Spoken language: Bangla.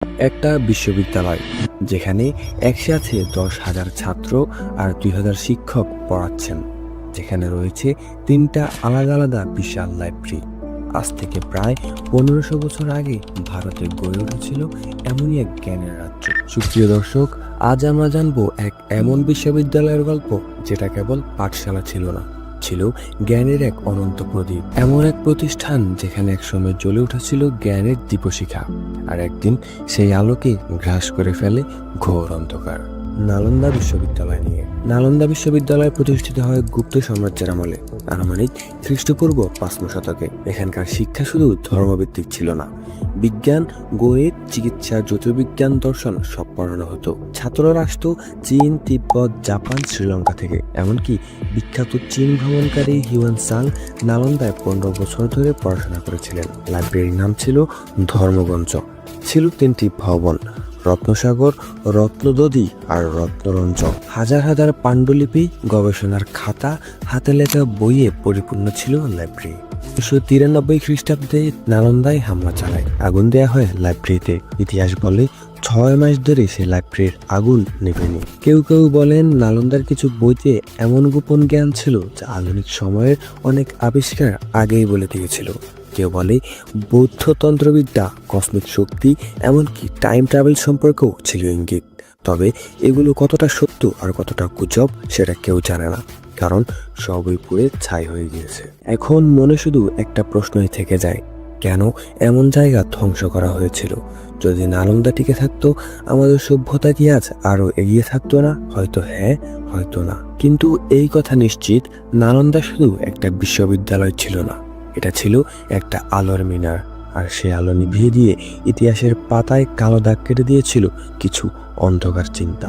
একটা বিশ্ববিদ্যালয় যেখানে একসাথে 10,000 ছাত্র আর 2,000 শিক্ষক পড়াচ্ছেন, যেখানে রয়েছে 3টা আলাদা আলাদা বিশাল লাইব্রেরি। আজ থেকে প্রায় 1500 বছর আগে ভারতে গড়ে উঠেছিল এমনই এক জ্ঞানের রাজ্য। সুপ্রিয় দর্শক, আজ আমরা জানবো এক এমন বিশ্ববিদ্যালয়ের গল্প যেটা কেবল পাঠশালা ছিল না, ছিল জ্ঞানের এক অনন্ত প্রদীপ। এমন এক প্রতিষ্ঠান যেখানে একসময় জ্বলে উঠেছিল জ্ঞানের দীপশিখা, আর একদিন সেই আলোকে গ্রাস করে ফেলে ঘোর অন্ধকার। নালন্দা বিশ্ববিদ্যালয় নিয়ে। নালন্দা বিশ্ববিদ্যালয় প্রতিষ্ঠিত হয় গুপ্ত সাম্রাজ্যের আমলে, আনুমানিক খ্রিস্টপূর্ব 5ম শতকে। এখানকার শিক্ষা শুধু ধর্মভিত্তিক ছিল না, বিজ্ঞান, গণিত, চিকিৎসা, জ্যোতির্বিজ্ঞান, দর্শন সব পড়ানো হতো। ছাত্ররা আসতো চীন, তিব্বত, জাপান, শ্রীলঙ্কা থেকে। এমনকি বিখ্যাত চীন ভ্রমণকারী হিউয়েন সাং নালন্দায় 15 বছর ধরে পড়াশোনা করেছিলেন। লাইব্রেরির নাম ছিল ধর্মগঞ্জ। ছিল 3টি ভবন, রত্নসাগর, রত্নদধি আর রত্নরঞ্জ। হাজার হাজার পাণ্ডুলিপি, গবেষণার খাতা, হাতে লেখা বইয়ে পরিপূর্ণ ছিল লাইব্রেরি। 1993 খ্রিস্টাব্দে নালন্দায় হামলা চালায়, আগুন দেয়া হয় লাইব্রেরিতে। ইতিহাস বলে 6 মাস ধরে সে লাইব্রেরির আগুন নেভেনি। কেউ কেউ বলেন নালন্দার কিছু বইতে এমন গোপন জ্ঞান ছিল যা আধুনিক সময়ের অনেক আবিষ্কার আগেই বলে দিয়েছিল। কেউ বলে বৌদ্ধ তন্ত্রবিদ্যা, কসমিক শক্তি, এমনকি টাইম ট্রাভেল সম্পর্কেও ছিল ইঙ্গিত। তবে এগুলো কতটা সত্য আর কতটা গুজব সেটা কেউ জানে না, কারণ সবই পুড়ে ছাই হয়ে গিয়েছে। এখন মনে শুধু একটা প্রশ্নই থেকে যায়, কেন এমন জায়গা ধ্বংস করা হয়েছিল? যদি নালন্দা টিকে থাকতো, আমাদের সভ্যতা কি আজ আরো এগিয়ে থাকতো না? হয়তো হ্যাঁ, হয়তো না। কিন্তু এই কথা নিশ্চিত, নালন্দা শুধু একটা বিশ্ববিদ্যালয় ছিল না, এটা ছিল একটা আলোর মিনার। আর সে আলো নিভিয়ে দিয়ে ইতিহাসের পাতায় কালো দাগ কেটে দিয়েছিল কিছু অন্ধকার চিন্তা।